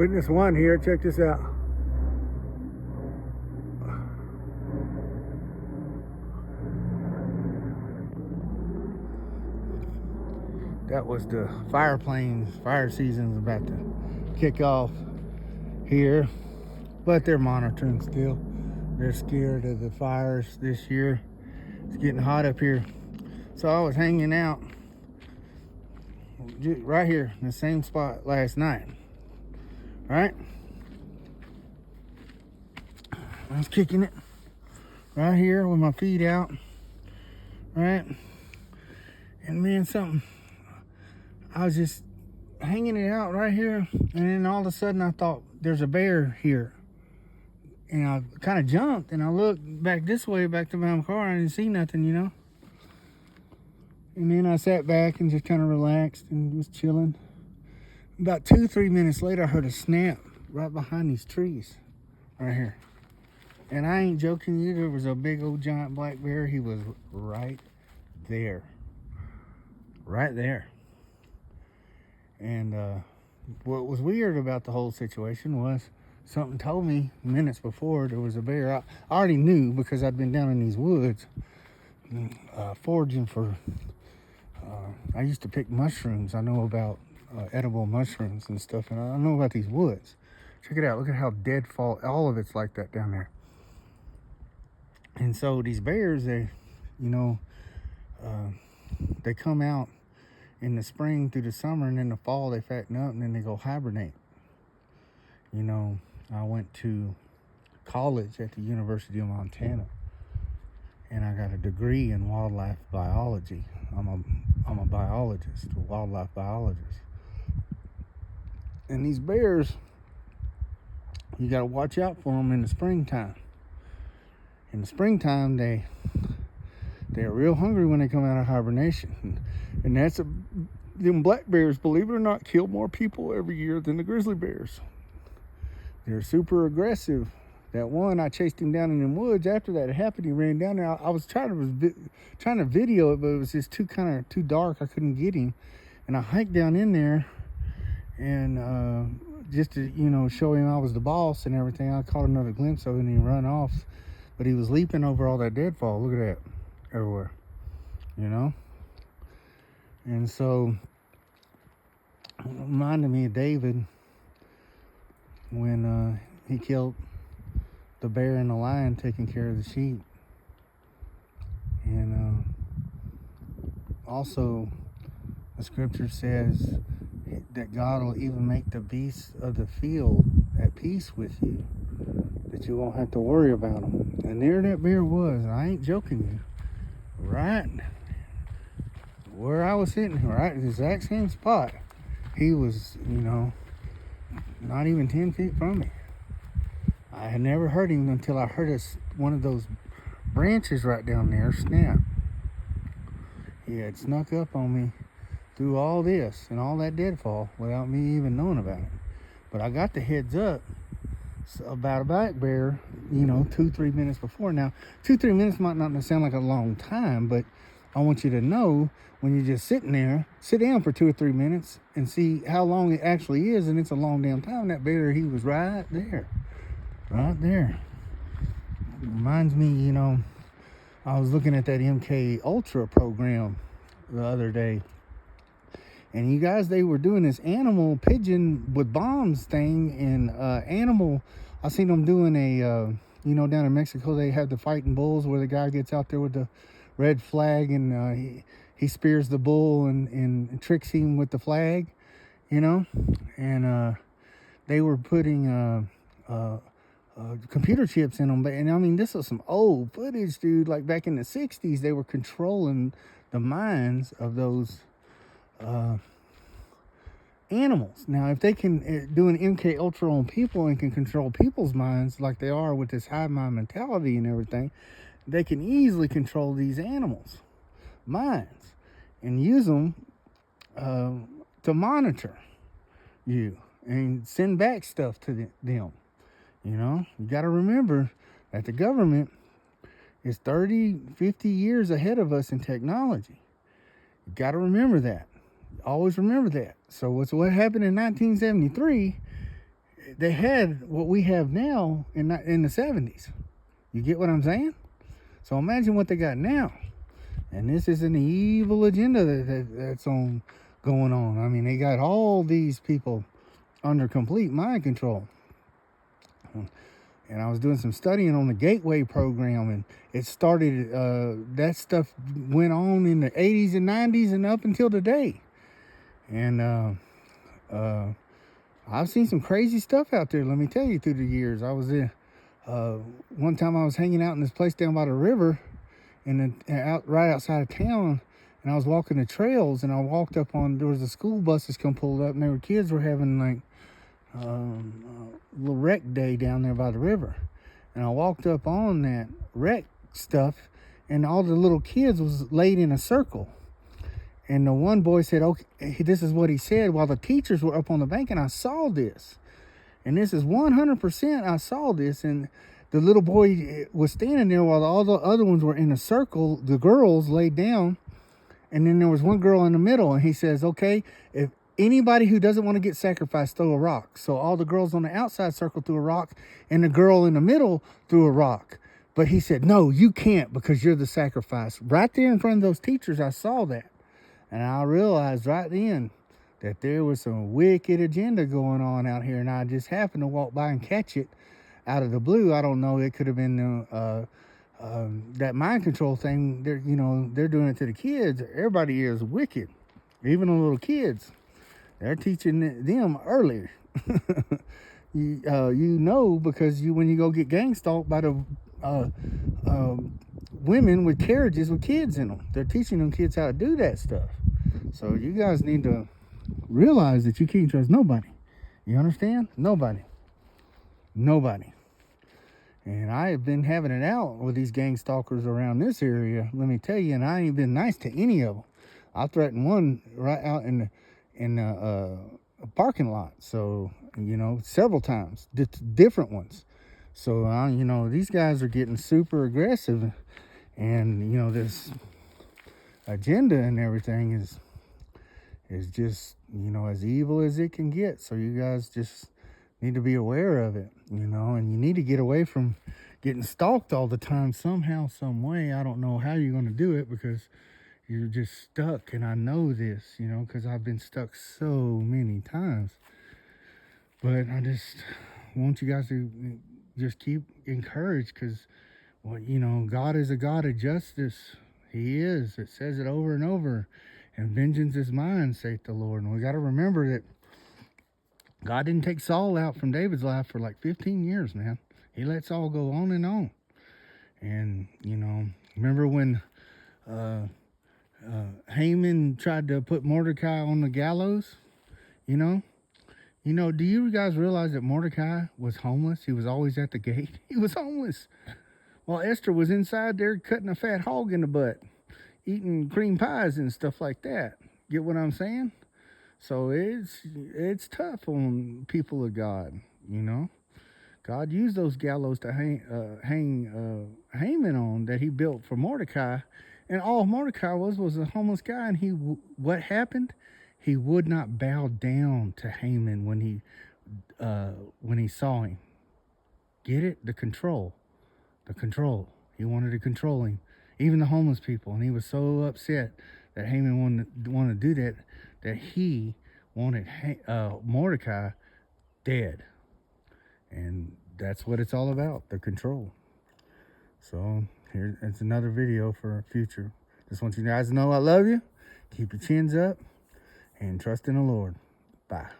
Witness one here. Check this out. That was the fire planes. Fire season's about to kick off here, but they're monitoring still. They're scared of the fires this year. It's getting hot up here. So I was hanging out right here in the same spot last night. Right? I was kicking it right here with my feet out. Right? And man, I was just hanging it out right here, and then all of a sudden I thought there's a bear here, and I kind of jumped and I looked back this way, back to my car, and I didn't see nothing, you know. And then I sat back and just kind of relaxed and was chilling. About 2-3 minutes later, I heard a snap right behind these trees right here, and I ain't joking you, there was a big old giant black bear. He was right there. And what was weird about the whole situation was something told me minutes before there was a bear. I already knew because I'd been down in these woods foraging for, I used to pick mushrooms. I know about edible mushrooms and stuff, and I know about these woods. Check it out. Look at how deadfall, all of it's like that down there. And so these bears, they come out in the spring through the summer, and in the fall they fatten up, and then they go hibernate. You know, I went to college at the University of Montana, and I got a degree in wildlife biology. I'm a biologist, a wildlife biologist. And these bears, you got to watch out for them in the springtime. In the springtime, they're real hungry when they come out of hibernation. And them black bears, believe it or not, kill more people every year than the grizzly bears. They're super aggressive. That one, I chased him down in the woods. After that happened, he ran down there. I was trying to video it, but it was just too dark. I couldn't get him. And I hiked down in there, and just to show him I was the boss and everything, I caught another glimpse of him, and he run off. But he was leaping over all that deadfall. Look at that, everywhere. And so, it reminded me of David when he killed the bear and the lion taking care of the sheep. And also, the scripture says that God will even make the beasts of the field at peace with you, that you won't have to worry about them. And there that bear was. I ain't joking you. Right where I was sitting, right the exact same spot. He was, not even 10 feet from me. I had never heard him until I heard one of those branches right down there snap. He had snuck up on me through all this and all that deadfall without me even knowing about it. But I got the heads up about a black bear, 2-3 minutes before. Now, 2-3 minutes might not sound like a long time, but I want you to know, when you're just sitting there, sit down for 2 or 3 minutes and see how long it actually is, and it's a long damn time. That bear, he was right there. Reminds me, I was looking at that MK Ultra program the other day, and you guys, they were doing this animal pigeon with bombs thing, and I seen them doing down in Mexico, they have the fighting bulls where the guy gets out there with the red flag, and he spears the bull and tricks him with the flag, and they were putting computer chips in them. And I mean, this was some old footage, dude. Like back in the 60s, they were controlling the minds of those animals. Now, if they can do an MK Ultra on people and can control people's minds like they are with this hive mind mentality and everything, they can easily control these animals' minds and use them to monitor you and send back stuff to them. You got to remember that the government is 30-50 years ahead of us in technology. You got to remember that. Always remember that. So what happened in 1973 they had what we have now in the 70s. You get what I'm saying? So imagine what they got now. And this is an evil agenda that's going on. I mean, they got all these people under complete mind control. And I was doing some studying on the Gateway program, and it started, that stuff went on in the 80s and 90s and up until today. And I've seen some crazy stuff out there, let me tell you, through the years. I was in, one time I was hanging out in this place down by the river, right outside of town, and I was walking the trails, and I walked up on, there was the school buses come pulled up, and there were kids were having like a little rec day down there by the river. And I walked up on that rec stuff, and all the little kids was laid in a circle. And the one boy said, okay, this is what he said, while the teachers were up on the bank, and I saw this. And this is 100%, I saw this, and the little boy was standing there while all the other ones were in a circle, the girls laid down, and then there was one girl in the middle, and he says, okay, if anybody who doesn't want to get sacrificed, throw a rock. So all the girls on the outside circle threw a rock, and the girl in the middle threw a rock. But he said, no, you can't, because you're the sacrifice. Right there in front of those teachers, I saw that. And I realized right then that there was some wicked agenda going on out here, and I just happened to walk by and catch it out of the blue. I don't know. It could have been that mind control thing. They're doing it to the kids. Everybody here is wicked, even the little kids. They're teaching them earlier. Because when you go get gang stalked by the women with carriages with kids in them, they're teaching them kids how to do that stuff. So you guys need to realize that you can't trust nobody. You understand? Nobody. And I have been having it out with these gang stalkers around this area, let me tell you, and I ain't been nice to any of them. I threatened one right out in the parking lot, so, several times, different ones. So, these guys are getting super aggressive, and, this agenda and everything is just, as evil as it can get. So you guys just need to be aware of it, and you need to get away from getting stalked all the time somehow, some way. I don't know how you're going to do it, because you're just stuck. And I know this, because I've been stuck so many times. But I just want you guys to just keep encouraged, because, God is a God of justice. He is. It says it over and over. And vengeance is mine, saith the Lord. And we got to remember that God didn't take Saul out from David's life for like 15 years, man. He let Saul go on and on. And, remember when Haman tried to put Mordecai on the gallows? Do you guys realize that Mordecai was homeless? He was always at the gate. He was homeless. While Esther was inside there cutting a fat hog in the butt, eating cream pies and stuff like that. Get what I'm saying? So it's tough on people of God, God used those gallows to hang Haman on that he built for Mordecai. And all Mordecai was a homeless guy. And what happened? He would not bow down to Haman when he saw him. Get it? The control. He wanted to control him. Even the homeless people. And he was so upset that Haman wanted to do that he wanted Mordecai dead. And that's what it's all about, the control. So it's another video for future. Just want you guys to know I love you. Keep your chins up and trust in the Lord. Bye.